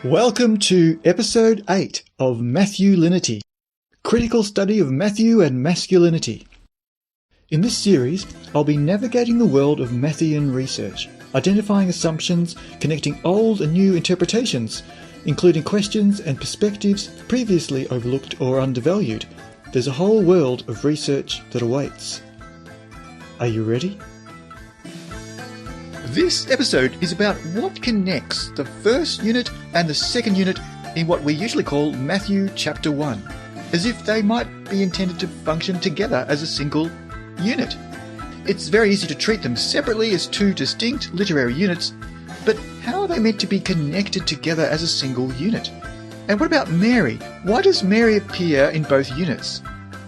Welcome to episode 8 of Matthewlinity, critical study of Matthew and masculinity. In this series, I'll be navigating the world of Matthean research, identifying assumptions, connecting old and new interpretations, including questions and perspectives previously overlooked or undervalued. There's a whole world of research that awaits. Are you ready? This episode is about what connects the first unit and the second unit in what we usually call Matthew chapter 1, as if they might be intended to function together as a single unit. It's very easy to treat them separately as two distinct literary units, but how are they meant to be connected together as a single unit? And what about Mary? Why does Mary appear in both units?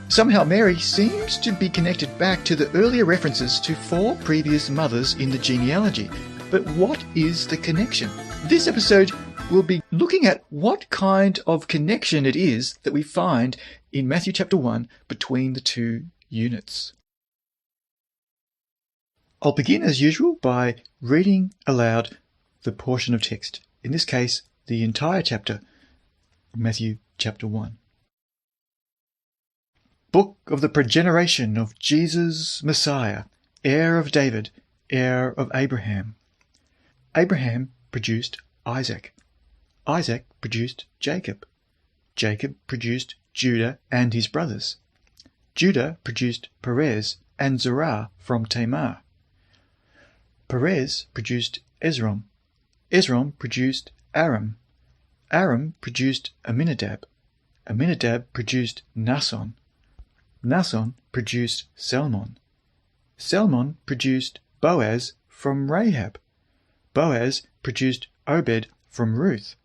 Somehow Mary seems to be connected back to the earlier references to 4 previous mothers in the genealogy. But what is the connection? This episode will be looking at what kind of connection it is that we find in Matthew chapter 1 between the two units. I'll begin as usual by reading aloud the portion of text, in this case the entire chapter, Matthew chapter 1. Book of the progeneration of Jesus Messiah, heir of David, heir of Abraham. Abraham produced Isaac. Isaac produced Jacob. Jacob produced Judah and his brothers. Judah produced Perez and Zerah from Tamar. Perez produced Esrom. Esrom produced Aram. Aram produced Aminadab. Aminadab produced Naasson. Naasson produced Salmon. Salmon produced Boaz from Rahab. Boaz produced Obed from Ruth.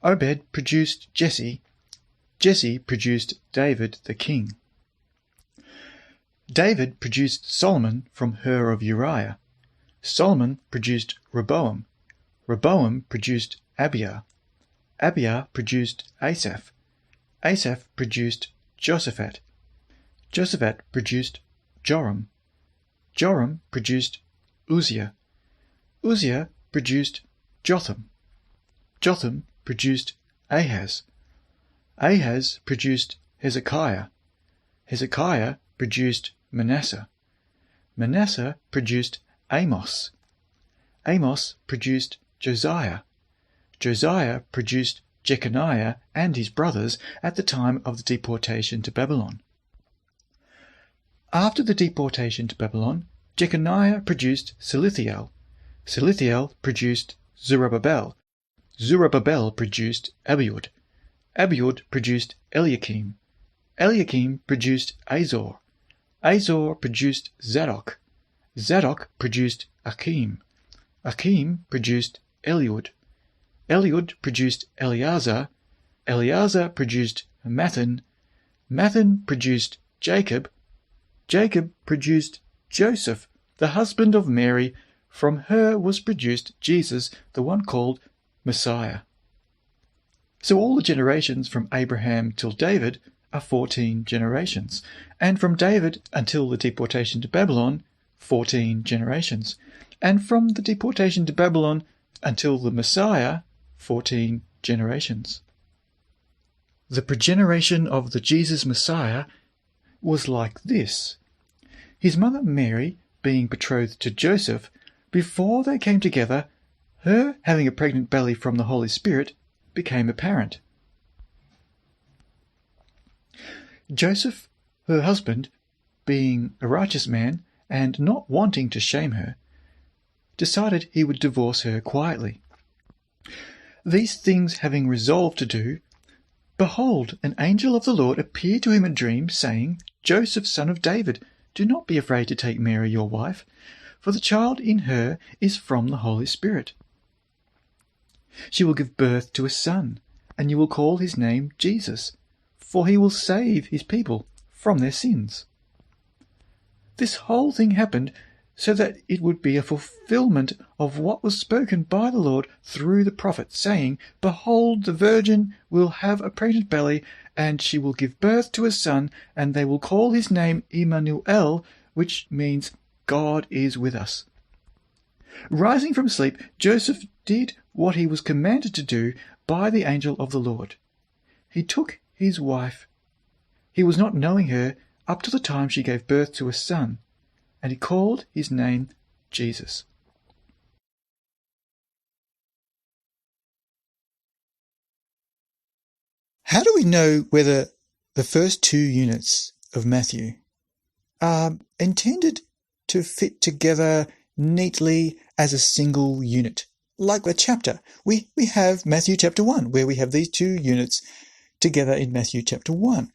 Obed produced Jesse. Jesse produced David the king. David produced Solomon from Her of Uriah. Solomon produced Rehoboam. Rehoboam produced Abiah. Abiah produced Asaph. Asaph produced Josaphat. Josaphat produced Joram. Joram produced Uzziah. Uzziah produced Jotham. Jotham produced Ahaz. Ahaz produced Hezekiah. Hezekiah produced Manasseh. Manasseh produced Amos. Amos produced Josiah. Josiah produced Jeconiah and his brothers at the time of the deportation to Babylon. After the deportation to Babylon, Jeconiah produced Shealtiel. Shealtiel produced Zerubbabel. Zerubbabel produced Abiud. Abiud produced Eliakim. Eliakim produced Azor. Azor produced Zadok. Zadok produced Achim. Achim produced Eliud. Eliud produced Eleazar. Eleazar produced Matthan. Matthan produced Jacob. Jacob produced Joseph, the husband of Mary. From her was produced Jesus, the one called Messiah. So all the generations from Abraham till David are 14 generations, and from David until the deportation to Babylon, 14 generations, and from the deportation to Babylon until the Messiah, 14 generations. The progeneration of the Jesus Messiah was like this. His mother Mary being betrothed to Joseph, before they came together, her having a pregnant belly from the Holy Spirit became apparent. Joseph, her husband, being a righteous man and not wanting to shame her, decided he would divorce her quietly. These things having resolved to do, behold, an angel of the Lord appeared to him in a dream, saying, Joseph, son of David, do not be afraid to take Mary your wife, for the child in her is from the Holy Spirit. She will give birth to a son, and you will call his name Jesus, for he will save his people from their sins. This whole thing happened so that it would be a fulfillment of what was spoken by the Lord through the prophet, saying, Behold, the virgin will have a pregnant belly, and she will give birth to a son, and they will call his name Emmanuel, which means God is with us. Rising from sleep, Joseph did what he was commanded to do by the angel of the Lord. He took his wife. He was not knowing her up to the time she gave birth to a son, and he called his name Jesus. How do we know whether the first two units of Matthew are intended to fit together neatly as a single unit? Like a chapter. We have Matthew chapter 1, where we have these two units together in Matthew chapter 1.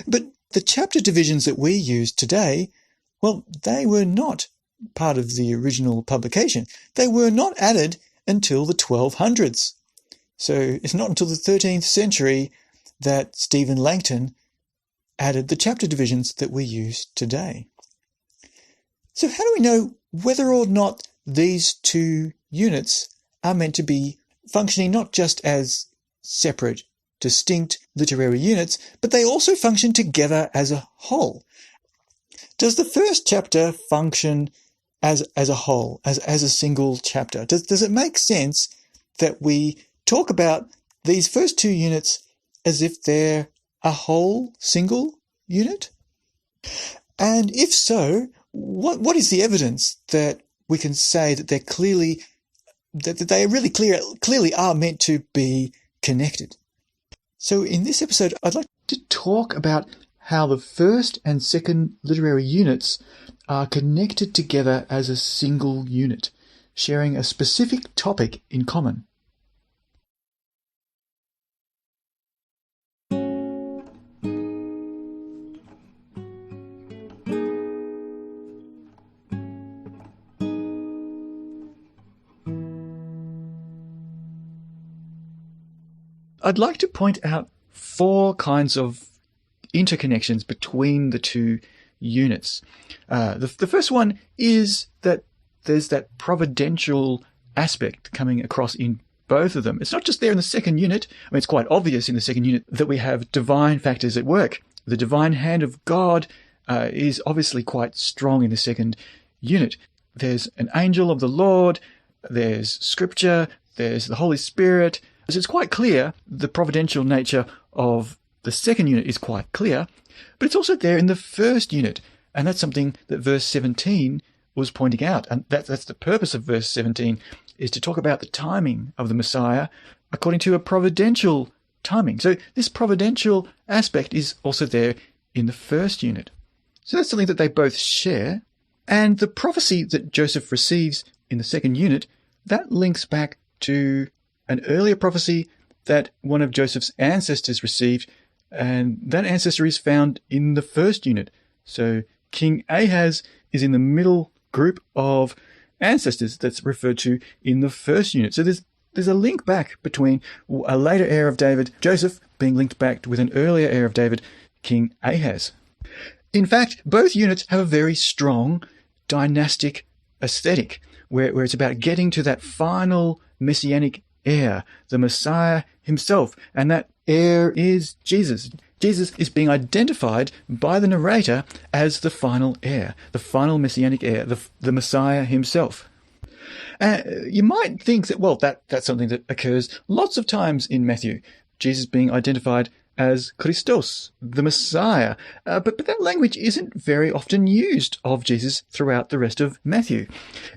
But the chapter divisions that we use today, well, they were not part of the original publication. They were not added until the 1200s. So it's not until the 13th century that Stephen Langton added the chapter divisions that we use today. So how do we know whether or not these two units are meant to be functioning not just as separate, distinct literary units, but they also function together as a whole? Does the first chapter function as a whole, as a single chapter? Does it make sense that we talk about these first two units as if they're a whole single unit? And if so, what is the evidence that we can say that they're clearly that they really clearly are meant to be connected? So in this episode, I'd like to talk about how the first and second literary units are connected together as a single unit, sharing a specific topic in common. I'd like to point out 4 kinds of interconnections between the two units. The first one is that there's that providential aspect coming across in both of them. It's not just there in the second unit. I mean, it's quite obvious in the second unit that we have divine factors at work. The divine hand of God is obviously quite strong in the second unit. There's an angel of the Lord, there's scripture, there's the Holy Spirit. So it's quite clear the providential nature of the second unit is quite clear, but it's also there in the first unit. And that's something that verse 17 was pointing out. And that's the purpose of verse 17, is to talk about the timing of the Messiah according to a providential timing. So this providential aspect is also there in the first unit. So that's something that they both share. And the prophecy that Joseph receives in the second unit, that links back to an earlier prophecy that one of Joseph's ancestors received, and that ancestor is found in the first unit. So King Ahaz is in the middle group of ancestors that's referred to in the first unit. So there's a link back between a later heir of David, Joseph, being linked back with an earlier heir of David, King Ahaz. In fact, both units have a very strong dynastic aesthetic, where it's about getting to that final messianic heir, the Messiah himself, and that heir is Jesus. Jesus is being identified by the narrator as the final heir, the final messianic heir, the Messiah himself. You might think that, well, that's something that occurs lots of times in Matthew, Jesus being identified as Christos, the Messiah. But that language isn't very often used of Jesus throughout the rest of Matthew.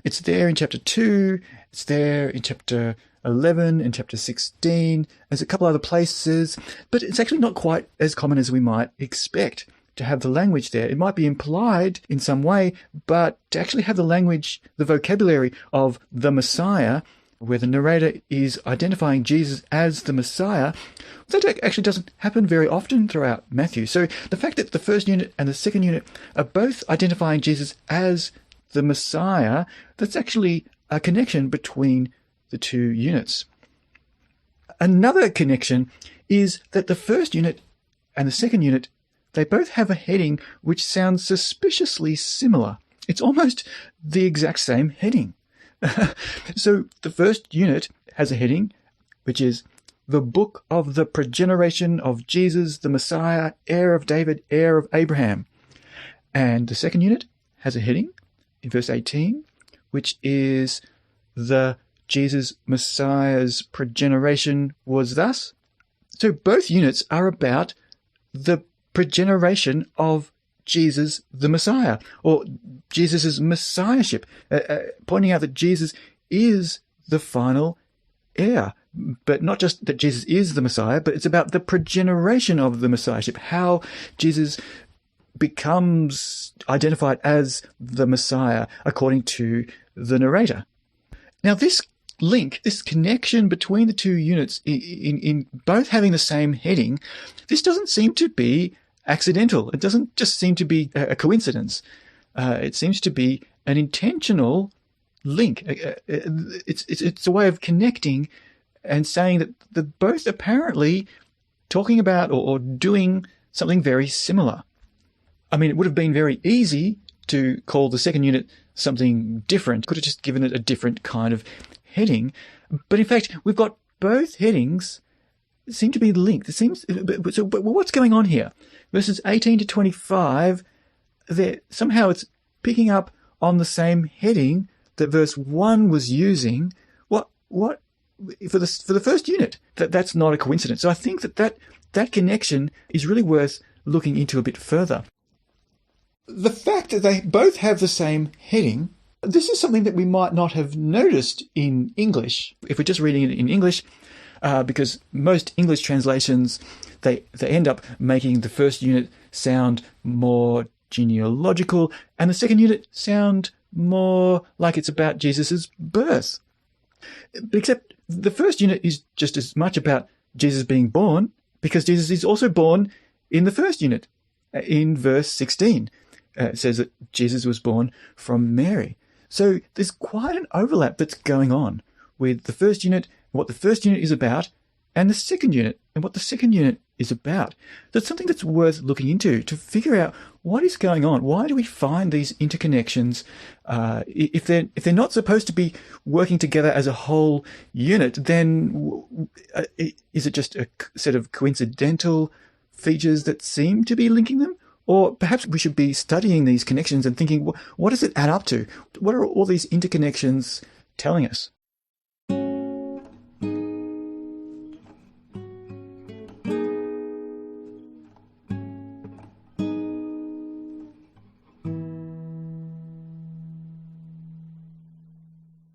It's there in chapter 2, it's there in chapter 11, in chapter 16, there's a couple other places, but it's actually not quite as common as we might expect to have the language there. It might be implied in some way, but to actually have the language, the vocabulary of the Messiah, where the narrator is identifying Jesus as the Messiah, that actually doesn't happen very often throughout Matthew. So the fact that the first unit and the second unit are both identifying Jesus as the Messiah, that's actually a connection between the two units. Another connection is that the first unit and the second unit, they both have a heading which sounds suspiciously similar. It's almost the exact same heading. So the first unit has a heading which is the book of the progeneration of Jesus, the Messiah, heir of David, heir of Abraham. And the second unit has a heading in verse 18, which is the Jesus Messiah's progeneration was thus. So both units are about the progeneration of Jesus the Messiah, or Jesus' messiahship, pointing out that Jesus is the final heir. But not just that Jesus is the Messiah, but it's about the progeneration of the messiahship, how Jesus becomes identified as the Messiah according to the narrator. Now, this link, this connection between the two units in both having the same heading, this doesn't seem to be accidental. It doesn't just seem to be a coincidence. It seems to be an intentional link. It's a way of connecting and saying that they're both apparently talking about or doing something very similar. I mean, it would have been very easy to call the second unit something different. Could have just given it a different kind of heading. But in fact, we've got both headings seem to be linked. It seems. But what's going on here? Verses 18 to 25, somehow it's picking up on the same heading that verse 1 was using. What for the first unit? That's not a coincidence. So I think that connection is really worth looking into a bit further. The fact that they both have the same heading, this is something that we might not have noticed in English if we're just reading it in English, because most English translations, they end up making the first unit sound more genealogical and the second unit sound more like it's about Jesus' birth. Except the first unit is just as much about Jesus being born, because Jesus is also born in the first unit. In verse 16, it says that Jesus was born from Mary. So there's quite an overlap that's going on with the first unit, what the first unit is about, and the second unit, and what the second unit is about. That's something that's worth looking into to figure out what is going on. Why do we find these interconnections? If they're not supposed to be working together as a whole unit, then is it just a set of coincidental features that seem to be linking them? Or perhaps we should be studying these connections and thinking, what does it add up to? What are all these interconnections telling us?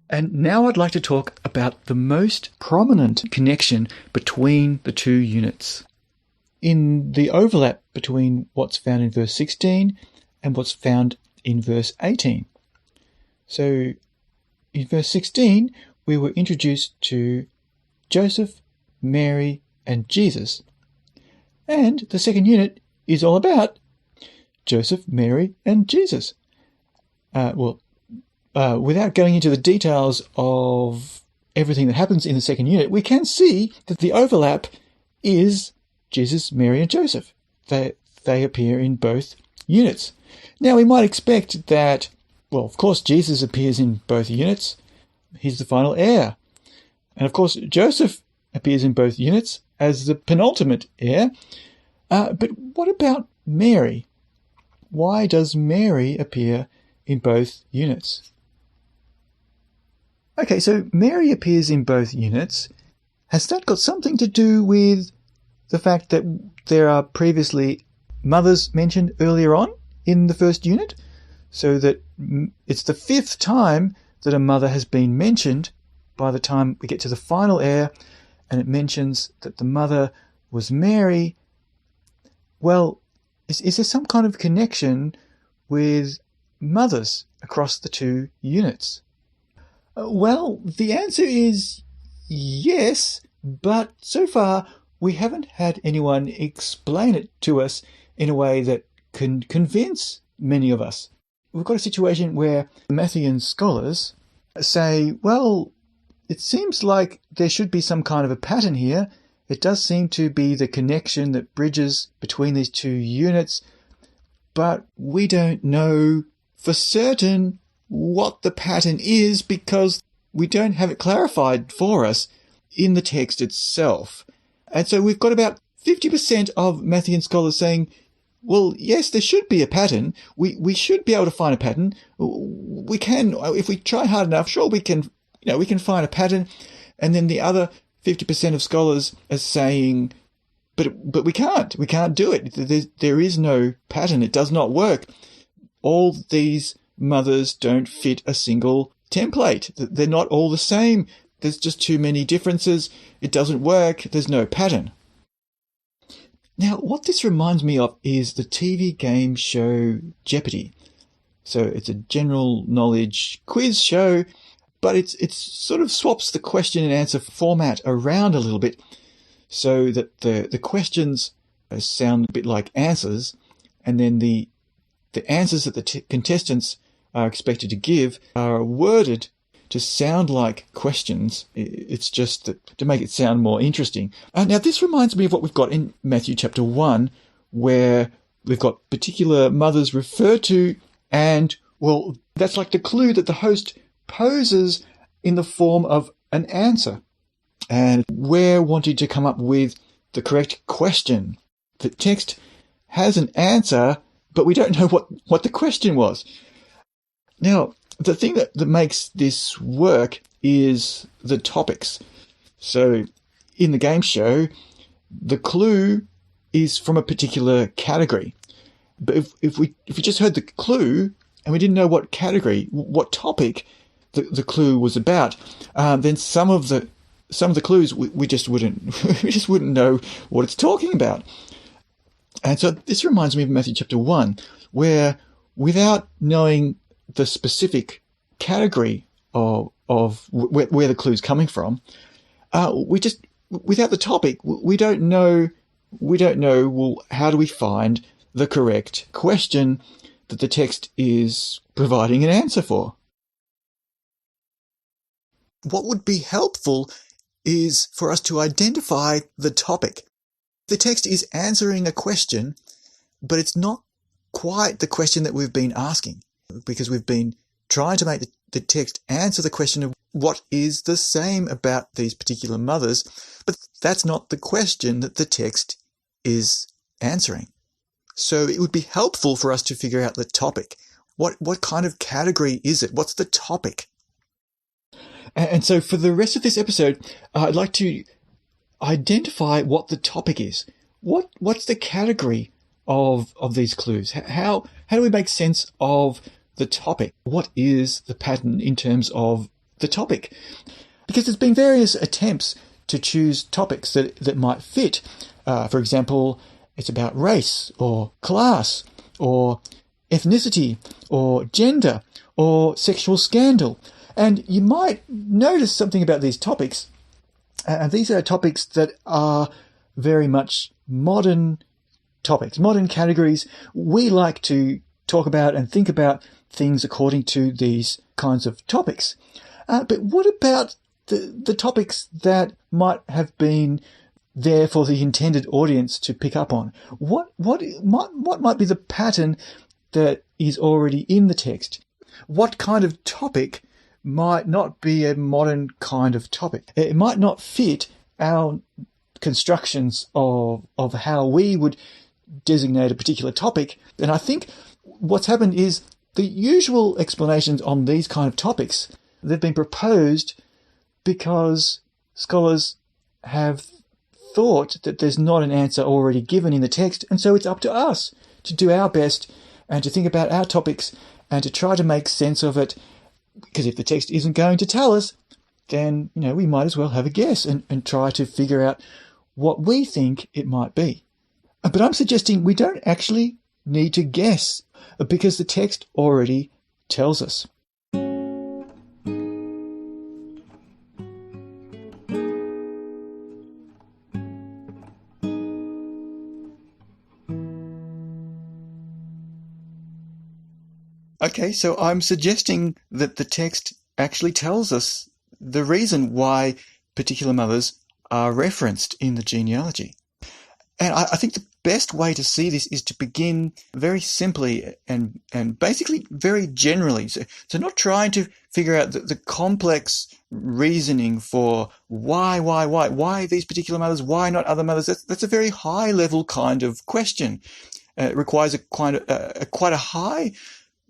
And now I'd like to talk about the most prominent connection between the two units. In the overlap between what's found in verse 16 and what's found in verse 18. So in verse 16, we were introduced to Joseph, Mary, and Jesus. And the second unit is all about Joseph, Mary, and Jesus. Without going into the details of everything that happens in the second unit, we can see that the overlap is Jesus, Mary, and Joseph. They appear in both units. Now, we might expect that, well, of course, Jesus appears in both units. He's the final heir. And, of course, Joseph appears in both units as the penultimate heir. But what about Mary? Why does Mary appear in both units? Okay, so Mary appears in both units. Has that got something to do with the fact that there are previously mothers mentioned earlier on in the first unit? So that it's the fifth time that a mother has been mentioned by the time we get to the final heir, and it mentions that the mother was Mary. Well, is there some kind of connection with mothers across the two units? Well, the answer is yes, but so far we haven't had anyone explain it to us in a way that can convince many of us. We've got a situation where Matthean scholars say, well, it seems like there should be some kind of a pattern here. It does seem to be the connection that bridges between these two units, but we don't know for certain what the pattern is because we don't have it clarified for us in the text itself. And so we've got about 50% of Matthean scholars saying, well, yes, there should be a pattern. We should be able to find a pattern. We can, if we try hard enough, sure we can, we can find a pattern, and then the other 50% of scholars are saying, but we can't do it. There is no pattern. It does not work. All these mothers don't fit a single template. They're not all the same. There's just too many differences. It doesn't work. There's no pattern. Now, what this reminds me of is the TV game show Jeopardy. So it's a general knowledge quiz show, but it's sort of swaps the question and answer format around a little bit so that the questions sound a bit like answers, and then the answers that the contestants are expected to give are worded to sound like questions. It's just to make it sound more interesting. Now, this reminds me of what we've got in Matthew chapter 1, where we've got particular mothers referred to, and, well, that's like the clue that the host poses in the form of an answer. And we're wanting to come up with the correct question. The text has an answer, but we don't know what the question was. Now, the thing that makes this work is the topics. So in the game show, the clue is from a particular category. But if we just heard the clue and we didn't know what category, what topic the clue was about, then some of the clues we just wouldn't know what it's talking about. And so this reminds me of Matthew chapter 1, where without knowing the specific category of where the clue's coming from, without the topic, we don't know, well, how do we find the correct question that the text is providing an answer for? What would be helpful is for us to identify the topic. The text is answering a question, but it's not quite the question that we've been asking, because we've been trying to make the text answer the question of what is the same about these particular mothers, but that's not the question that the text is answering. So it would be helpful for us to figure out the topic. What kind of category is it? What's the topic? And so for the rest of this episode, I'd like to identify what the topic is. What's the category of these clues? How do we make sense of the topic? What is the pattern in terms of the topic? Because there's been various attempts to choose topics that might fit. For example, it's about race or class or ethnicity or gender or sexual scandal. And you might notice something about these topics. And these are topics that are very much modern topics, modern categories. We like to talk about and think about things according to these kinds of topics. But what about the topics that might have been there for the intended audience to pick up on? What might be the pattern that is already in the text? What kind of topic might not be a modern kind of topic? It might not fit our constructions of how we would designate a particular topic. And I think what's happened is the usual explanations on these kind of topics, they've been proposed because scholars have thought that there's not an answer already given in the text, and so it's up to us to do our best and to think about our topics and to try to make sense of it. Because if the text isn't going to tell us, then, we might as well have a guess and try to figure out what we think it might be. But I'm suggesting we don't actually need to guess, because the text already tells us. Okay, so I'm suggesting that the text actually tells us the reason why particular mothers are referenced in the genealogy. And I think the best way to see this is to begin very simply and basically very generally. So not trying to figure out the complex reasoning for why these particular mothers, why not other mothers. That's a very high level kind of question. It requires quite a high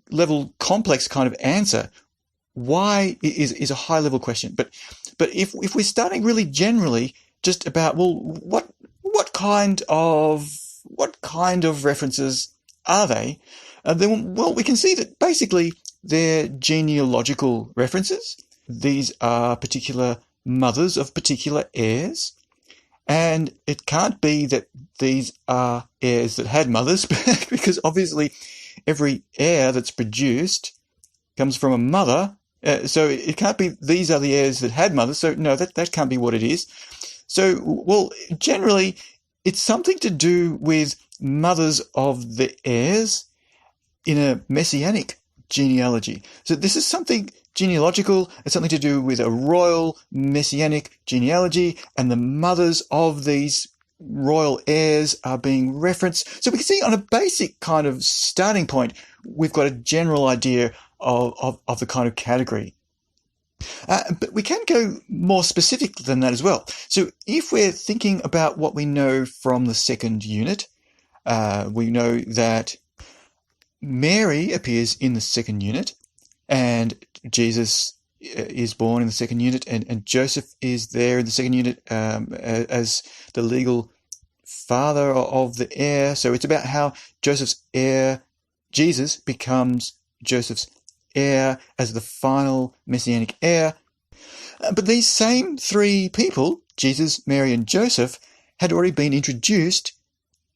level complex kind of answer. why is a high level question. But if we're starting really generally just about, well, what kind of references are they? Then, well, we can see that basically they're genealogical references. These are particular mothers of particular heirs. And it can't be that these are heirs that had mothers, because obviously every heir that's produced comes from a mother. So it can't be these are the heirs that had mothers. So no, that can't be what it is. So, well, generally, it's something to do with mothers of the heirs in a messianic genealogy. So this is something genealogical. It's something to do with a royal messianic genealogy, and the mothers of these royal heirs are being referenced. So we can see on a basic kind of starting point, we've got a general idea of the kind of category. But we can go more specific than that as well. So if we're thinking about what we know from the second unit, we know that Mary appears in the second unit, and Jesus is born in the second unit, and Joseph is there in the second unit as the legal father of the heir. So it's about how Joseph's heir, Jesus, becomes Joseph's heir as the final messianic heir. But these same three people, Jesus, Mary, and Joseph, had already been introduced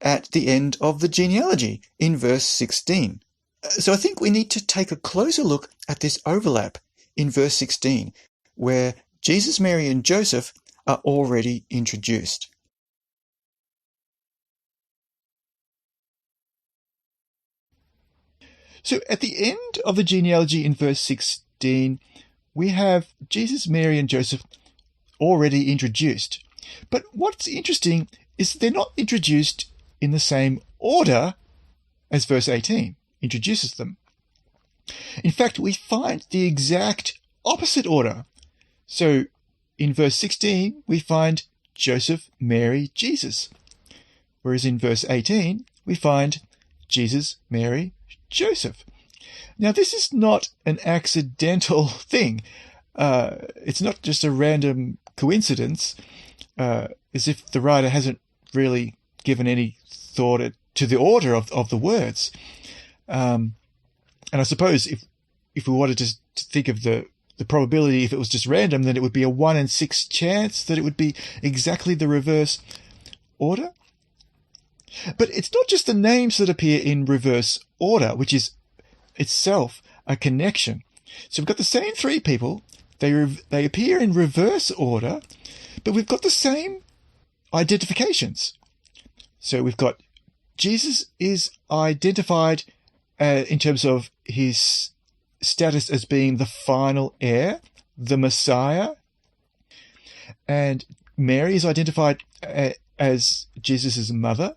at the end of the genealogy in verse 16. So I think we need to take a closer look at this overlap in verse 16, where Jesus, Mary, and Joseph are already introduced. So at the end of the genealogy in verse 16, we have Jesus, Mary, and Joseph already introduced. But what's interesting is they're not introduced in the same order as verse 18 introduces them. In fact, we find the exact opposite order. So in verse 16, we find Joseph, Mary, Jesus. Whereas in verse 18, we find Jesus, Mary, Joseph. Now, this is not an accidental thing. It's not just a random coincidence, as if the writer hasn't really given any thought to the order of the words. And I suppose if we wanted to think of the probability, if it was just random, then it would be a 1 in 6 chance that it would be exactly the reverse order. But it's not just the names that appear in reverse order, which is itself a connection. So we've got the same three people. They appear in reverse order, but we've got the same identifications. So we've got Jesus is identified in terms of his status as being the final heir, the Messiah. And Mary is identified as Jesus' mother.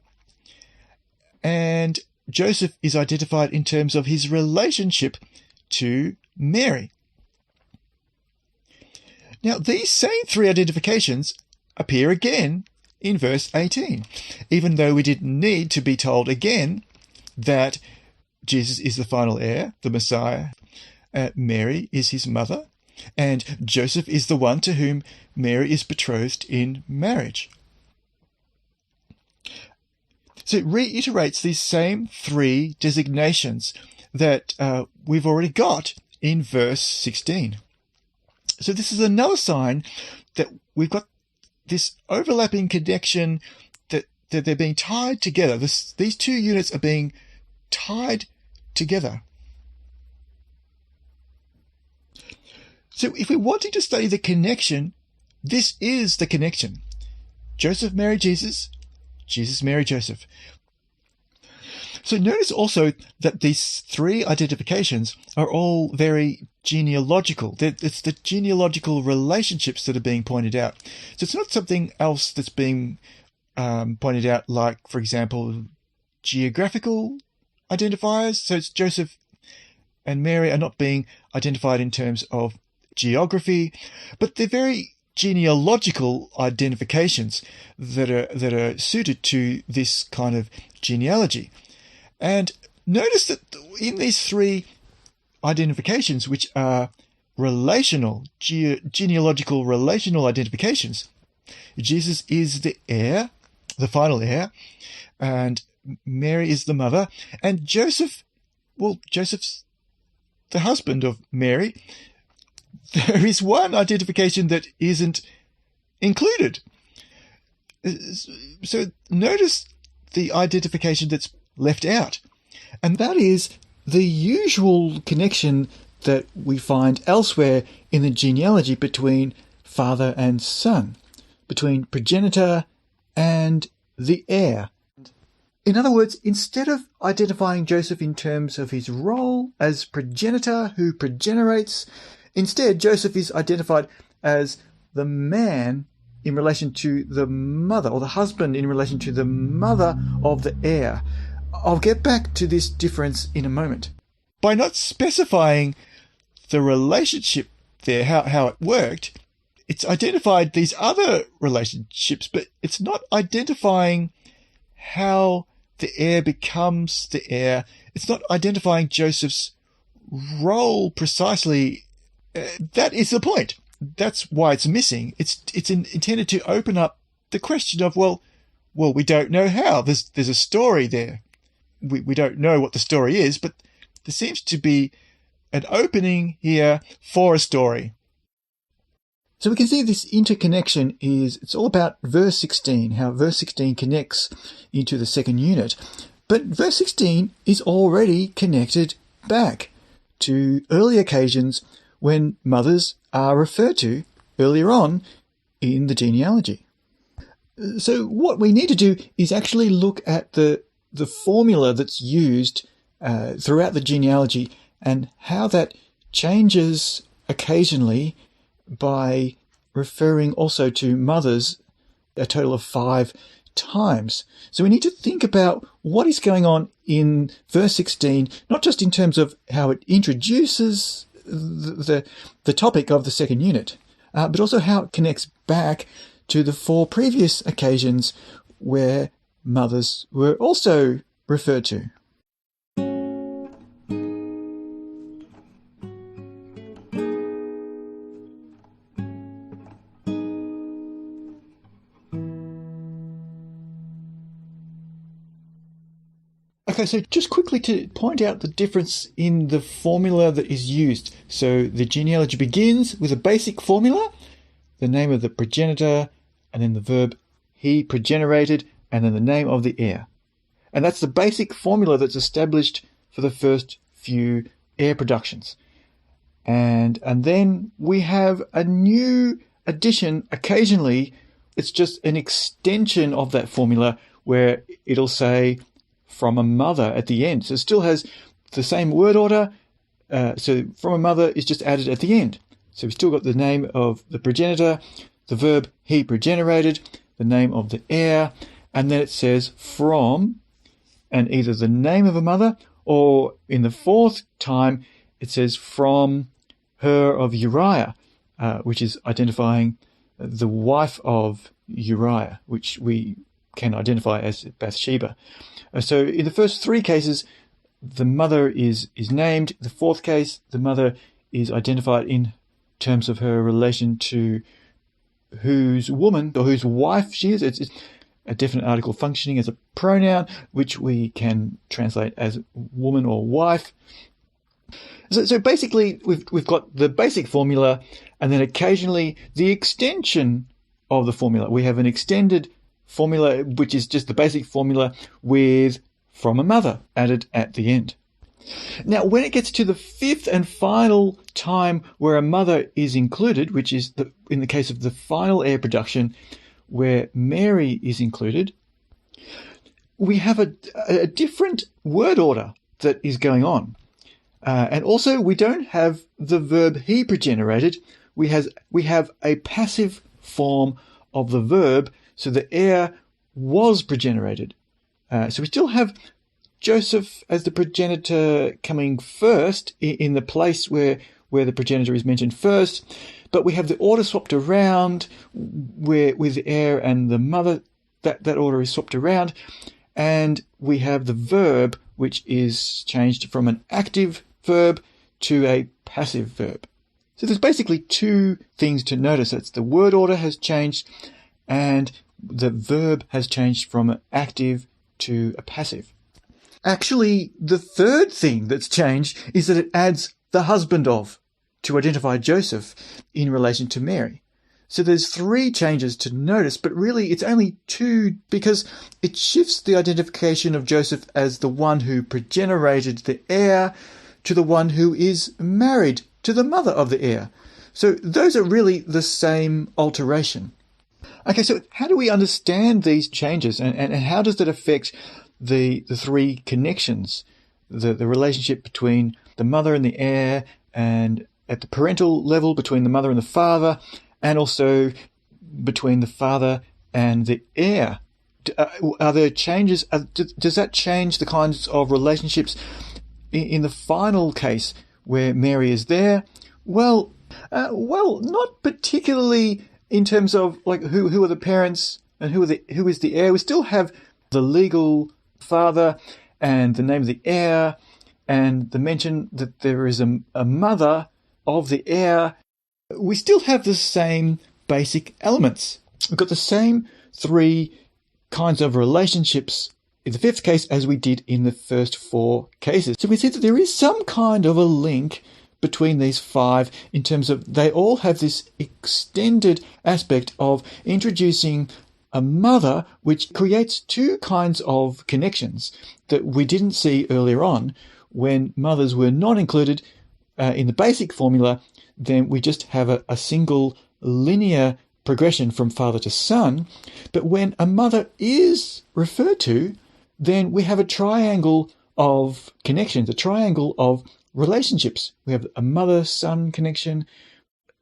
And Joseph is identified in terms of his relationship to Mary. Now, these same three identifications appear again in verse 18, even though we didn't need to be told again that Jesus is the final heir, the Messiah, Mary is his mother, and Joseph is the one to whom Mary is betrothed in marriage. So it reiterates these same three designations that we've already got in verse 16. So this is another sign that we've got this overlapping connection, that they're being tied together. These two units are being tied together. So if we're wanting to study the connection, this is the connection. Joseph, Mary, Jesus. Jesus, Mary, Joseph. So notice also that these three identifications are all very genealogical. It's the genealogical relationships that are being pointed out. So it's not something else that's being pointed out, like, for example, geographical identifiers. So it's Joseph and Mary are not being identified in terms of geography, but they're very genealogical identifications that are suited to this kind of genealogy. And notice that in these three identifications, which are genealogical relational identifications. Jesus is the heir, the final heir, and Mary is the mother, and Joseph's the husband of Mary. There is one identification that isn't included. So notice the identification that's left out, and that is the usual connection that we find elsewhere in the genealogy between father and son, between progenitor and the heir. In other words, instead of identifying Joseph in terms of his role as progenitor who progenerates, instead Joseph is identified as the man in relation to the mother, or the husband in relation to the mother of the heir. I'll get back to this difference in a moment. By not specifying the relationship there, how it worked, it's identified these other relationships, but it's not identifying how the heir becomes the heir. It's not identifying Joseph's role precisely. That is the point. That's why it's missing. It's intended to open up the question of, well, we don't know how. There's a story there. We don't know what the story is, but there seems to be an opening here for a story. So we can see this interconnection it's all about verse 16, how verse 16 connects into the second unit. But verse 16 is already connected back to early occasions when mothers are referred to earlier on in the genealogy. So what we need to do is actually look at the formula that's used throughout the genealogy and how that changes occasionally by referring also to mothers a total of 5 times. So we need to think about what is going on in verse 16, not just in terms of how it introduces the topic of the second unit, but also how it connects back to the 4 previous occasions where mothers were also referred to. Okay, so just quickly to point out the difference in the formula that is used. So the genealogy begins with a basic formula, the name of the progenitor, and then the verb he progenerated, and then the name of the heir. And that's the basic formula that's established for the first few heir productions. And then we have a new addition occasionally. It's just an extension of that formula where it'll say from a mother at the end. So it still has the same word order. So from a mother is just added at the end. So we've still got the name of the progenitor, the verb he progenerated, the name of the heir, and then it says from, and either the name of a mother, or in the 4th time, it says from her of Uriah, which is identifying the wife of Uriah, which we can identify as Bathsheba. So in the first 3 cases, the mother is named. The 4th case, the mother is identified in terms of her relation to whose woman or whose wife she is. It's a definite article functioning as a pronoun, which we can translate as woman or wife. So basically, we've got the basic formula, and then occasionally the extension of the formula. We have an extended formula, which is just the basic formula with from a mother added at the end. Now, when it gets to the 5th and final time where a mother is included, which is in the case of the final heir production where Mary is included, we have a different word order that is going on. And also, we don't have the verb he progenerated. We have a passive form of the verb, so the heir was progenerated. So we still have Joseph as the progenitor coming first in the place where the progenitor is mentioned first, but we have the order swapped around where with the heir and the mother, that order is swapped around, and we have the verb which is changed from an active verb to a passive verb. So there's basically two things to notice. It's the word order has changed and the verb has changed from an active to a passive. Actually, the third thing that's changed is that it adds the husband of to identify Joseph in relation to Mary. So there's three changes to notice, but really it's only two because it shifts the identification of Joseph as the one who progenerated the heir to the one who is married to the mother of the heir. So those are really the same alteration. Okay, so how do we understand these changes and how does that affect the three connections, the relationship between the mother and the heir, and at the parental level between the mother and the father, and also between the father and the heir? Are there changes? Does that change the kinds of relationships in the final case where Mary is there? Well, not particularly in terms of like who are the parents and who is the heir. We still have the legal father and the name of the heir and the mention that there is a mother of the heir. We still have the same basic elements. We've got the same three kinds of relationships in the fifth case as we did in the first four cases. So we see that there is some kind of a link between these five in terms of they all have this extended aspect of introducing a mother, which creates two kinds of connections that we didn't see earlier on when mothers were not included in the basic formula. Then we just have a single linear progression from father to son. But when a mother is referred to, then we have a triangle of connections, a triangle of relationships. We have a mother-son connection.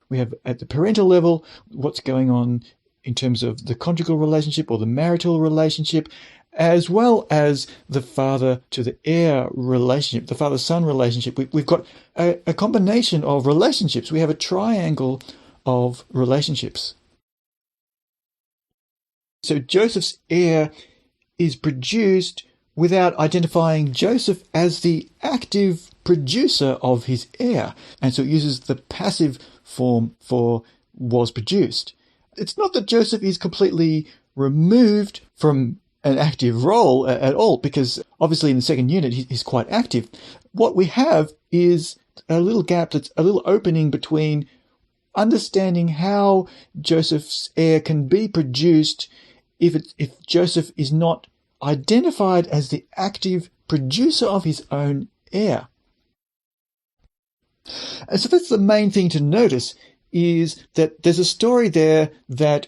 We have at the parental level what's going on in terms of the conjugal relationship or the marital relationship, as well as the father to the heir relationship, the father-son relationship. We've got a combination of relationships. We have a triangle of relationships. So Joseph's heir is produced without identifying Joseph as the active producer of his heir. And so it uses the passive form for was produced. It's not that Joseph is completely removed from an active role at all, because obviously in the second unit he's quite active. What we have is a little gap, that's a little opening between understanding how Joseph's heir can be produced if Joseph is not identified as the active producer of his own heir. And so that's the main thing to notice, is that there's a story there that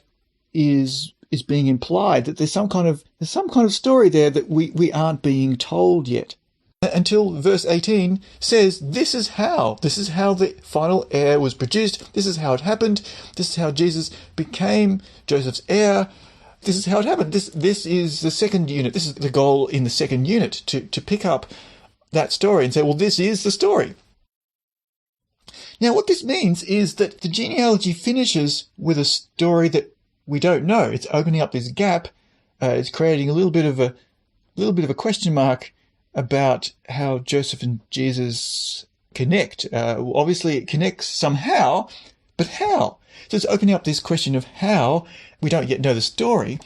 is being implied, that there's some kind of story there that we aren't being told yet. Until verse 18 says this is how the final heir was produced, this is how it happened, this is how Jesus became Joseph's heir, this is how it happened. This is the second unit. This is the goal in the second unit, to pick up that story and say, well, this is the story. Now, what this means is that the genealogy finishes with a story that we don't know. It's opening up this gap. It's creating a little bit of a question mark about how Joseph and Jesus connect. Obviously, it connects somehow, but how? So it's opening up this question of how. We don't yet know the story.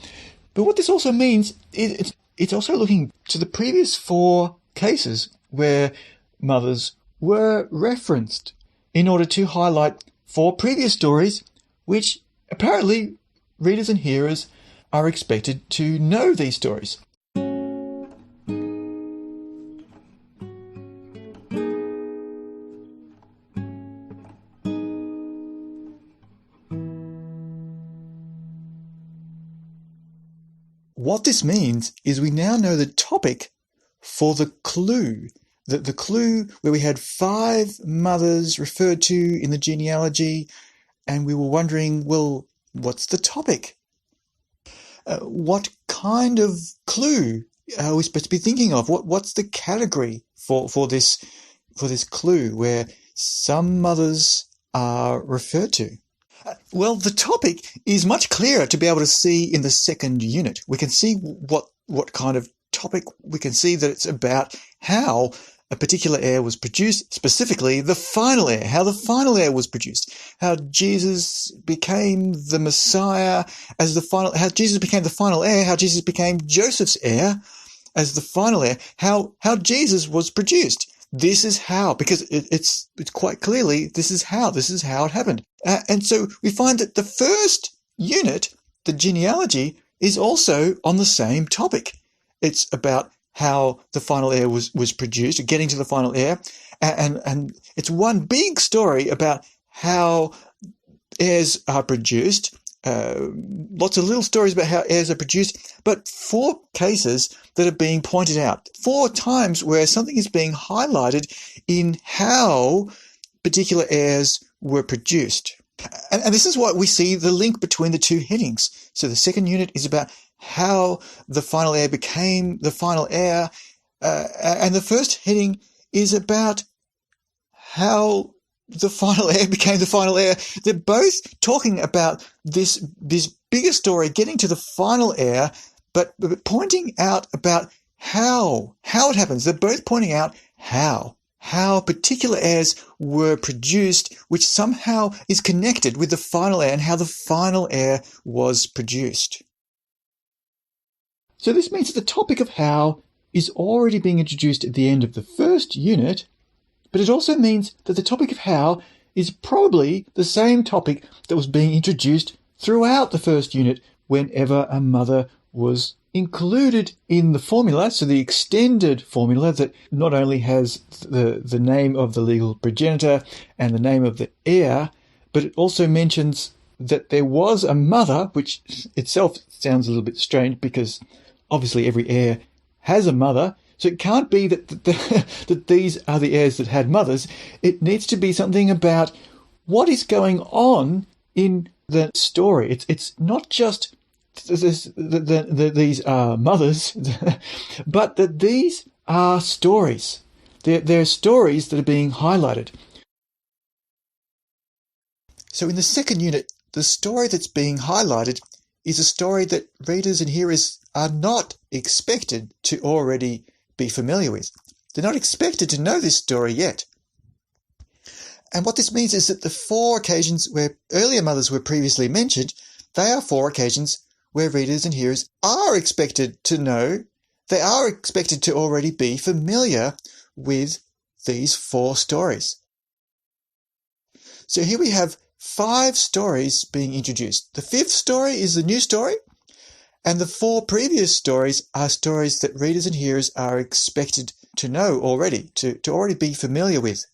But what this also means is it's also looking to the previous four cases where mothers were referenced in order to highlight four previous stories, which apparently readers and hearers are expected to know these stories. What this means is we now know the topic for the clue. The clue where we had five mothers referred to in the genealogy, and we were wondering, well, what's the topic? What kind of clue are we supposed to be thinking of? What's the category for this clue where some mothers are referred to? Well, the topic is much clearer to be able to see in the second unit. We can see what kind of topic. We can see that it's about how a particular heir was produced, specifically the final heir, how the final heir was produced, how Jesus became the Messiah as the final, how Jesus became the final heir, how Jesus became Joseph's heir as the final heir, how Jesus was produced. This is how, because it's quite clearly, this is how it happened. And so we find that the first unit, the genealogy, is also on the same topic. It's about how the final heir was produced, getting to the final heir, and it's one big story about how heirs are produced. Lots of little stories about how heirs are produced, but 4 cases that are being pointed out, 4 times where something is being highlighted in how particular heirs were produced. And this is why we see the link between the 2 headings. So the second unit is about how the final heir became the final heir, and the first heading is about how the final heir became the final heir. They're both talking about this bigger story, getting to the final heir, but pointing out about how it happens. They're both pointing out how particular heirs were produced, which somehow is connected with the final heir and how the final heir was produced. So this means that the topic of how is already being introduced at the end of the first unit, but it also means that the topic of how is probably the same topic that was being introduced throughout the first unit whenever a mother was included in the formula, so the extended formula that not only has the name of the legal progenitor and the name of the heir, but it also mentions that there was a mother, which itself sounds a little bit strange because obviously every heir has a mother, so it can't be that these are the heirs that had mothers. It needs to be something about what is going on in the story. It's not just these are mothers, but that these are stories. They're stories that are being highlighted. So in the second unit, the story that's being highlighted is a story that readers and hearers are not expected to already be familiar with. They're not expected to know this story yet. And what this means is that the 4 occasions where earlier mothers were previously mentioned, they are 4 occasions where readers and hearers are expected to know, they are expected to already be familiar with these 4 stories. So here we have 5 stories being introduced. The 5th story is the new story, and the 4 previous stories are stories that readers and hearers are expected to know already, to already be familiar with.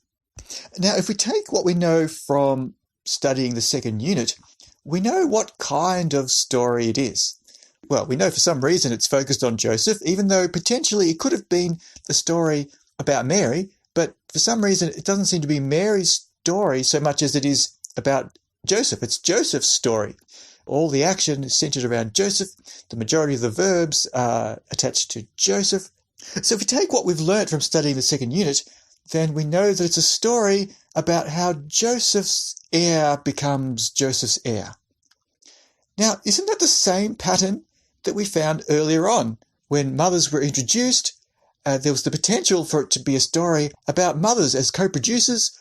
Now, if we take what we know from studying the second unit, we know what kind of story it is. Well, we know for some reason it's focused on Joseph, even though potentially it could have been a story about Mary, but for some reason it doesn't seem to be Mary's story so much as it is about Joseph. It's Joseph's story. All the action is centered around Joseph. The majority of the verbs are attached to Joseph. So if we take what we've learnt from studying the second unit, then we know that it's a story about how Joseph's heir becomes Joseph's heir. Now, isn't that the same pattern that we found earlier on? When mothers were introduced, there was the potential for it to be a story about mothers as co-producers,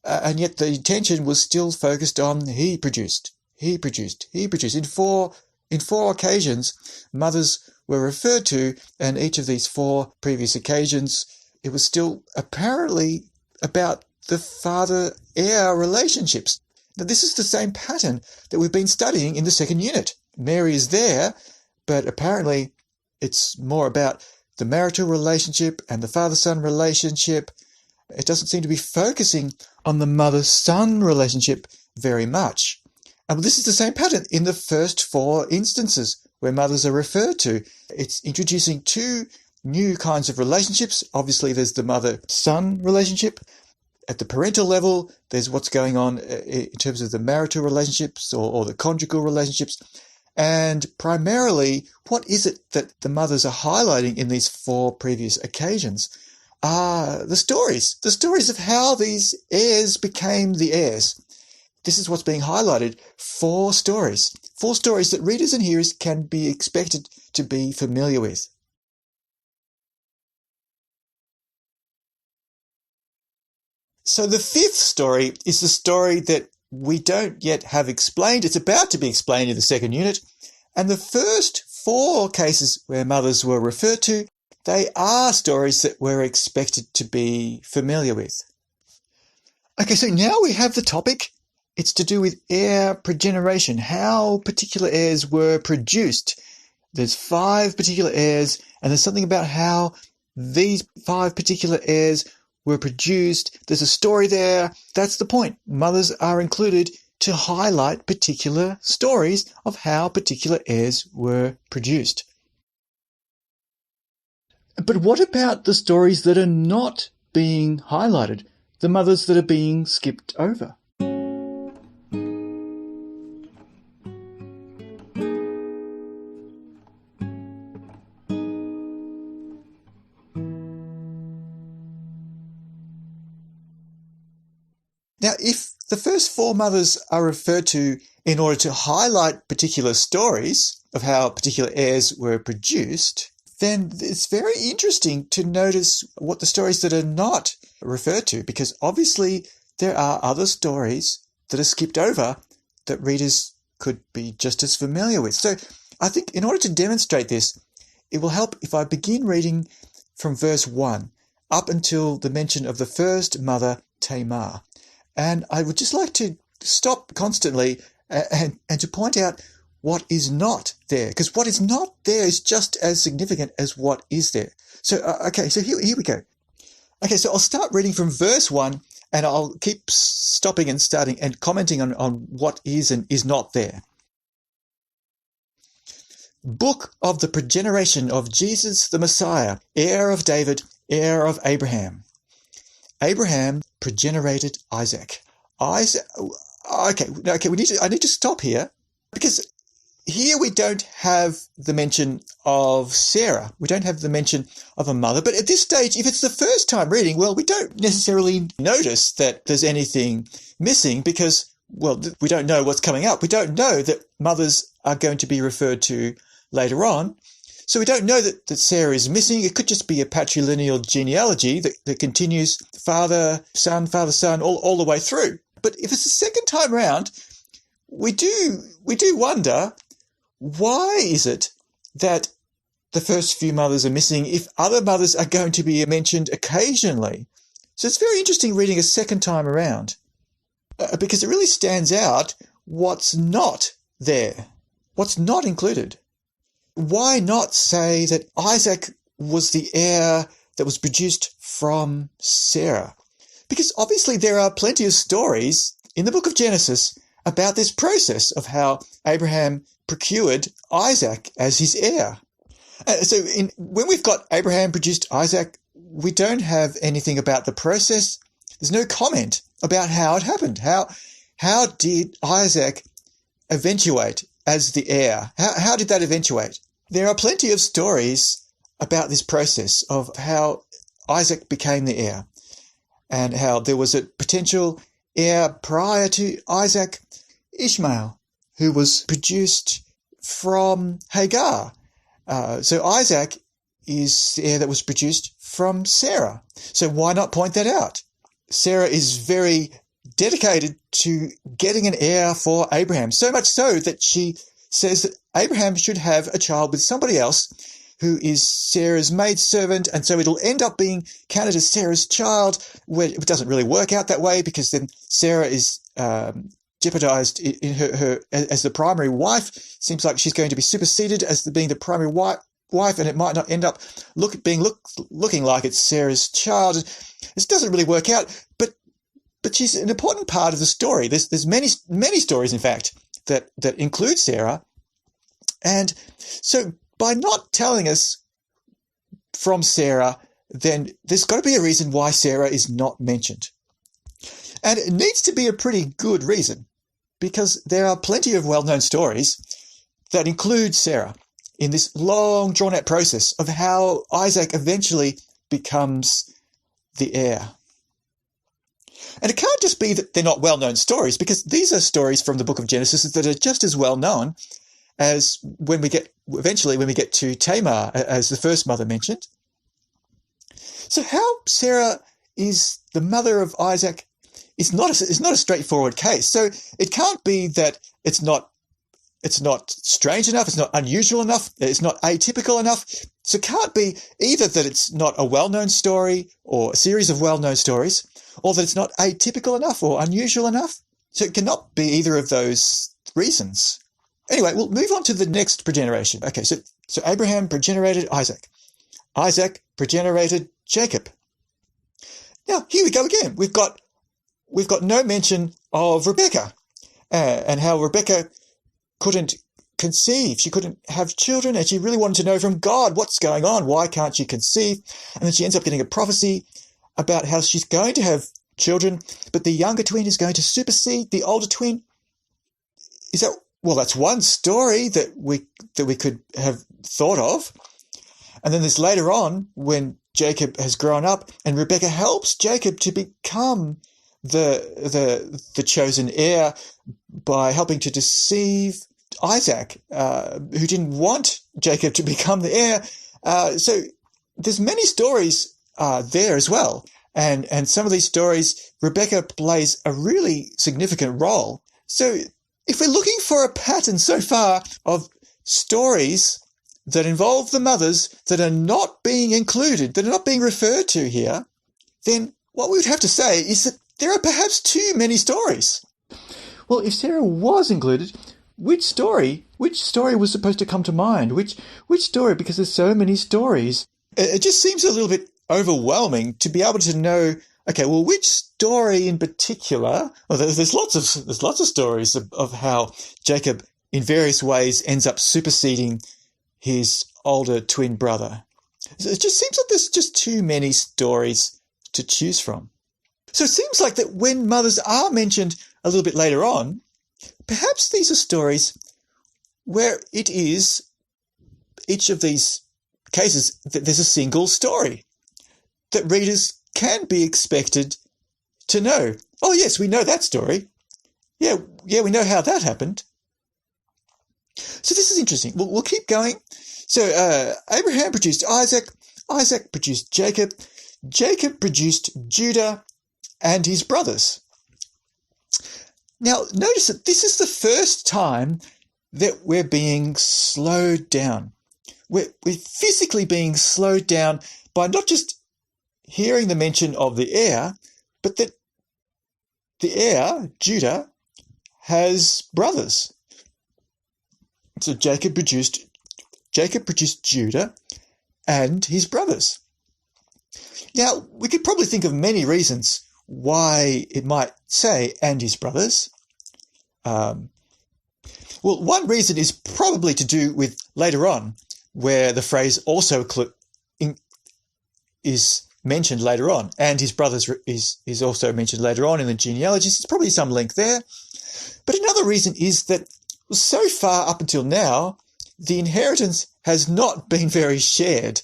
and yet the attention was still focused on he produced. In four occasions, mothers were referred to, and each of these 4 previous occasions, it was still apparently about the father-heir relationships. Now, this is the same pattern that we've been studying in the second unit. Mary is there, but apparently it's more about the marital relationship and the father-son relationship. It doesn't seem to be focusing on the mother-son relationship very much. And this is the same pattern in the first 4 instances where mothers are referred to. It's introducing 2 new kinds of relationships. Obviously, there's the mother-son relationship. At the parental level, there's what's going on in terms of the marital relationships or the conjugal relationships. And primarily, what is it that the mothers are highlighting in these 4 previous occasions are the stories of how these heirs became the heirs. This is what's being highlighted. 4 stories that readers and hearers can be expected to be familiar with. So the fifth story is the story that we don't yet have explained. It's about to be explained in the second unit. And the first four cases where mothers were referred to, they are stories that we're expected to be familiar with. Okay, so now we have the topic. It's to do with heir progeneration, how particular heirs were produced. There's 5 particular heirs, and there's something about how these 5 particular heirs were produced. There's a story there. That's the point. Mothers are included to highlight particular stories of how particular heirs were produced. But what about the stories that are not being highlighted? The mothers that are being skipped over? Now, if the first 4 mothers are referred to in order to highlight particular stories of how particular heirs were produced, then it's very interesting to notice what the stories that are not referred to, because obviously there are other stories that are skipped over that readers could be just as familiar with. So I think in order to demonstrate this, it will help if I begin reading from verse 1 up until the mention of the first mother, Tamar. And I would just like to stop constantly and to point out what is not there, because what is not there is just as significant as what is there. So, so here we go. Okay, so I'll start reading from verse 1, and I'll keep stopping and starting and commenting on what is and is not there. Book of the progeneration of Jesus the Messiah, heir of David, heir of Abraham. Abraham progenerated Isaac. I need to stop here, because here we don't have the mention of Sarah. We don't have the mention of a mother. But at this stage, if it's the first time reading, well, we don't necessarily notice that there's anything missing because, well, we don't know what's coming up. We don't know that mothers are going to be referred to later on. So we don't know that Sarah is missing. It could just be a patrilineal genealogy that continues father, son, all the way through. But if it's the second time round, we do wonder, why is it that the first few mothers are missing if other mothers are going to be mentioned occasionally? So it's very interesting reading a second time around because it really stands out what's not there, what's not included. Why not say that Isaac was the heir that was produced from Sarah? Because obviously there are plenty of stories in the book of Genesis about this process of how Abraham procured Isaac as his heir. When we've got Abraham produced Isaac, we don't have anything about the process. There's no comment about how it happened. How did Isaac eventuate as the heir? How did that eventuate? There are plenty of stories about this process of how Isaac became the heir and how there was a potential heir prior to Isaac, Ishmael, who was produced from Hagar. So Isaac is the heir that was produced from Sarah. So why not point that out? Sarah is very dedicated to getting an heir for Abraham, so much so that she says that Abraham should have a child with somebody else who is Sarah's maidservant, and so it'll end up being counted as Sarah's child, where it doesn't really work out that way because then Sarah is jeopardized in her as the primary wife. Seems like she's going to be superseded as being the primary wife, and it might not end up looking like it's Sarah's child. This doesn't really work out, but she's an important part of the story. There's many stories, in fact, that include Sarah, and so by not telling us from Sarah, then there's got to be a reason why Sarah is not mentioned. And it needs to be a pretty good reason, because there are plenty of well-known stories that include Sarah in this long, drawn-out process of how Isaac eventually becomes the heir. And it can't just be that they're not well-known stories, because these are stories from the book of Genesis that are just as well-known as when we get to Tamar, as the first mother mentioned. So how Sarah is the mother of Isaac is not a straightforward case. So it can't be that it's not strange enough, it's not unusual enough, it's not atypical enough. So it can't be either that it's not a well-known story or a series of well-known stories, or that it's not atypical enough or unusual enough. So it cannot be either of those reasons. Anyway, we'll move on to the next progeneration. Okay, so Abraham progenerated Isaac. Isaac progenerated Jacob. Now, here we go again. We've got no mention of Rebecca and how Rebecca couldn't conceive. She couldn't have children, and she really wanted to know from God what's going on. Why can't she conceive? And then she ends up getting a prophecy about how she's going to have children, but the younger twin is going to supersede the older twin. That's one story that we could have thought of. And then there's later on when Jacob has grown up and Rebecca helps Jacob to become the chosen heir by helping to deceive Isaac, who didn't want Jacob to become the heir. So there's many stories there as well. And some of these stories, Rebecca plays a really significant role. So if we're looking for a pattern so far of stories that involve the mothers that are not being included, that are not being referred to here, then what we would have to say is that there are perhaps too many stories. Well, if Sarah was included, which story was supposed to come to mind? Which story? Because there's so many stories. It just seems a little bit overwhelming to be able to know, okay, well, which story in particular? Well, there's lots of stories of how Jacob in various ways ends up superseding his older twin brother. It just seems like there's just too many stories to choose from. So it seems like that when mothers are mentioned a little bit later on, perhaps these are stories where it is, each of these cases, that there's a single story that readers can be expected to know. Oh, yes, we know that story. Yeah, we know how that happened. So this is interesting. We'll keep going. So Abraham produced Isaac. Isaac produced Jacob. Jacob produced Judah and his brothers. Now, notice that this is the first time that we're being slowed down. We're physically being slowed down by not just hearing the mention of the heir, but that the heir, Judah, has brothers. So Jacob produced Judah and his brothers. Now, we could probably think of many reasons why it might say and his brothers. One reason is probably to do with later on, where the phrase also is mentioned later on, and his brothers is also mentioned later on in the genealogies. There's probably some link there. But another reason is that so far up until now, the inheritance has not been very shared.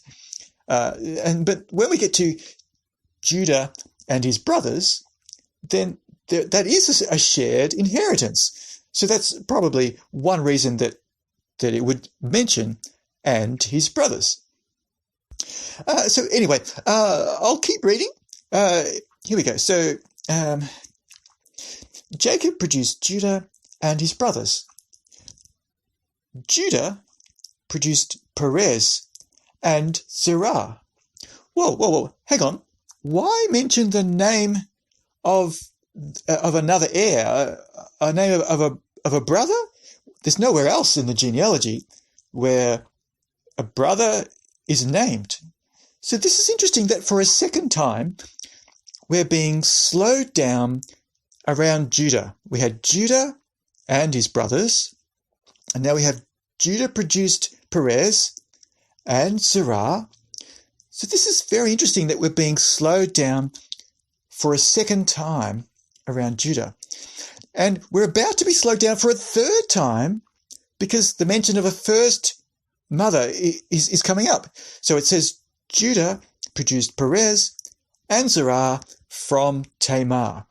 But when we get to Judah and his brothers, then that is a shared inheritance. So that's probably one reason that it would mention and his brothers. So anyway, I'll keep reading. Here we go. So Jacob produced Judah and his brothers. Judah produced Perez and Zerah. Whoa, hang on. Why mention the name of another heir, a name of a brother? There's nowhere else in the genealogy where a brother is named. So this is interesting that for a second time, we're being slowed down around Judah. We had Judah and his brothers, and now we have Judah produced Perez and Zerah. So this is very interesting that we're being slowed down for a second time around Judah. And we're about to be slowed down for a third time because the mention of a first mother is coming up. So it says Judah produced Perez and Zerah from Tamar.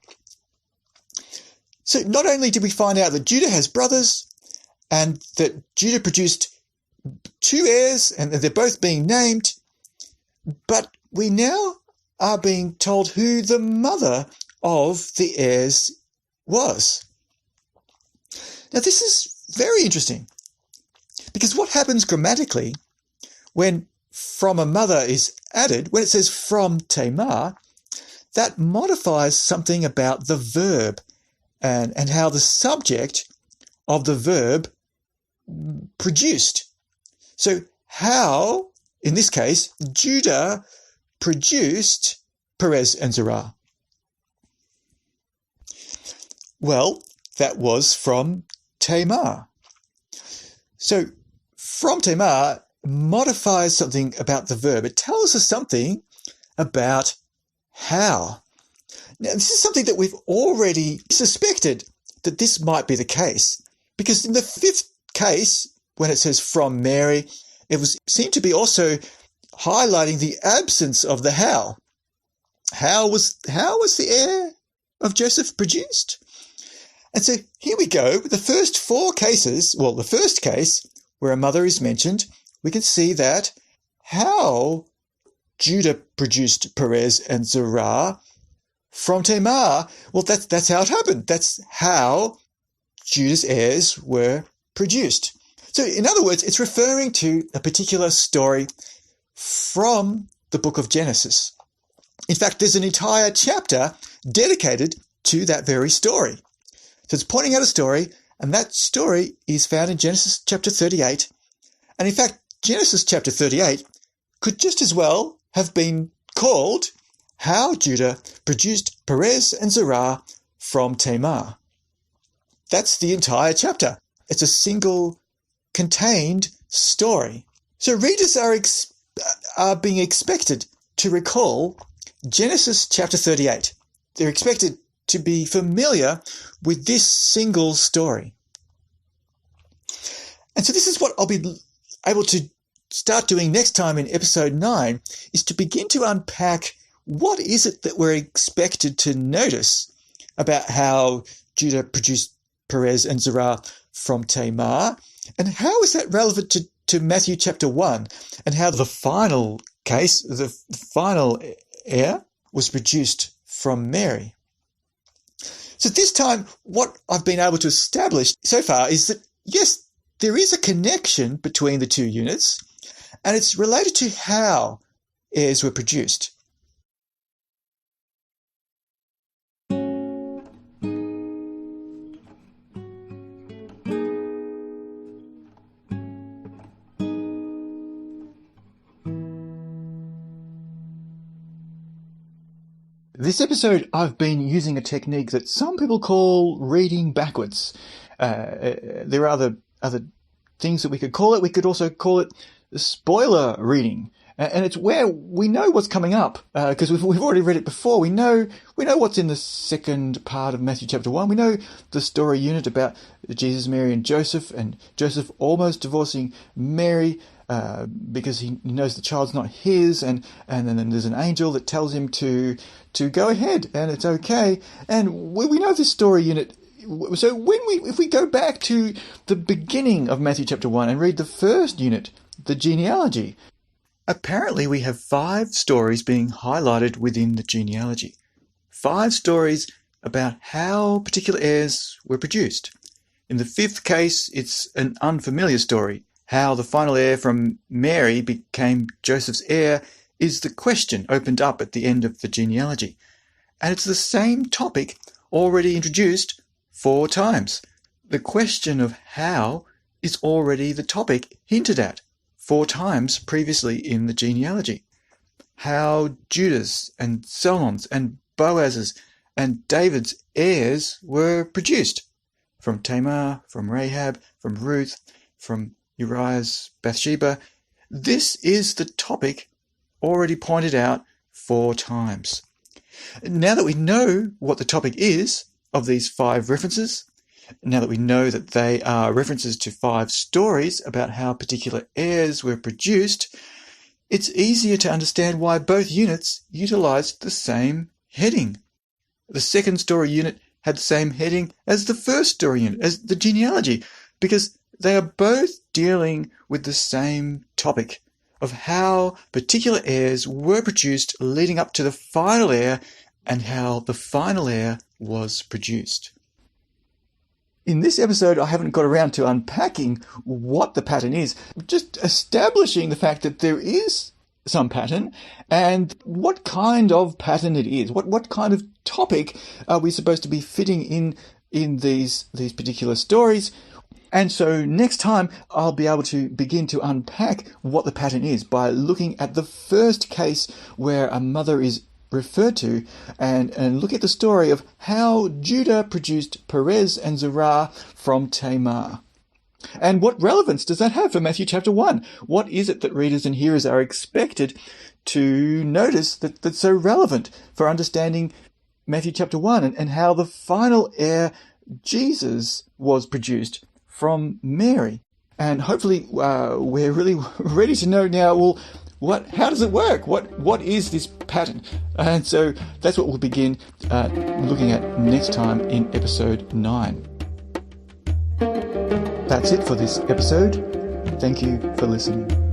So not only did we find out that Judah has brothers and that Judah produced two heirs and they're both being named, but we now are being told who the mother of the heirs was. Now, this is very interesting because what happens grammatically when from a mother is added, when it says from Tamar, that modifies something about the verb and how the subject of the verb produced. So how, in this case, Judah produced Perez and Zerah? Well, that was from Tamar. So from Tamar modifies something about the verb. It tells us something about how. Now, this is something that we've already suspected that this might be the case, because in the fifth case, when it says from Mary, it seemed to be also highlighting the absence of the how. How was the heir of Joseph produced? And so here we go. The first four cases, well, the first case where a mother is mentioned, we can see that how Judah produced Perez and Zerah from Tamar. Well, that's how it happened. That's how Judah's heirs were produced. So in other words, it's referring to a particular story from the book of Genesis. In fact, there's an entire chapter dedicated to that very story. So it's pointing out a story, and that story is found in Genesis chapter 38. And in fact, Genesis chapter 38 could just as well have been called How Judah Produced Perez and Zerah from Tamar. That's the entire chapter. It's a single contained story. So readers are being expected to recall Genesis chapter 38. They're expected to be familiar with this single story. And so this is what I'll be able to start doing next time in episode 9, is to begin to unpack what is it that we're expected to notice about how Judah produced Perez and Zerah from Tamar, and how is that relevant to Matthew chapter 1, and how the final case, the final heir, was produced from Mary. So this time, what I've been able to establish so far is that, yes, there is a connection between the two units, and it's related to how heirs were produced. This episode, I've been using a technique that some people call reading backwards. There are other things that we could call it. We could also call it spoiler reading. And it's where we know what's coming up, because we've already read it before. We know what's in the second part of Matthew chapter 1. We know the story unit about Jesus, Mary, and Joseph almost divorcing Mary, because he knows the child's not his, and then there's an angel that tells him to go ahead, and it's okay. And we know this story unit. So if we go back to the beginning of Matthew chapter 1 and read the first unit, the genealogy, apparently we have 5 stories being highlighted within the genealogy. 5 stories about how particular heirs were produced. In the 5th case, it's an unfamiliar story. How the final heir from Mary became Joseph's heir is the question opened up at the end of the genealogy. And it's the same topic already introduced 4 times. The question of how is already the topic hinted at 4 times previously in the genealogy. How Judah's and Solomon's and Boaz's and David's heirs were produced. From Tamar, from Rahab, from Ruth, from Uriah's Bathsheba. This is the topic already pointed out 4 times. Now that we know what the topic is of these 5 references, now that we know that they are references to 5 stories about how particular heirs were produced, it's easier to understand why both units utilized the same heading. The second story unit had the same heading as the first story unit, as the genealogy, because they are both dealing with the same topic of how particular heirs were produced leading up to the final heir and how the final heir was produced. In this episode, I haven't got around to unpacking what the pattern is, just establishing the fact that there is some pattern and what kind of pattern it is. What kind of topic are we supposed to be fitting in these particular stories? And so next time I'll be able to begin to unpack what the pattern is by looking at the first case where a mother is referred to and look at the story of how Judah produced Perez and Zerah from Tamar. And what relevance does that have for Matthew chapter 1? What is it that readers and hearers are expected to notice that's so relevant for understanding Matthew chapter 1 and how the final heir, Jesus, was produced from Mary? And hopefully we're really ready to know now, well, how does it work? What is this pattern? And so that's what we'll begin looking at next time in episode 9. That's it for this episode. Thank you for listening.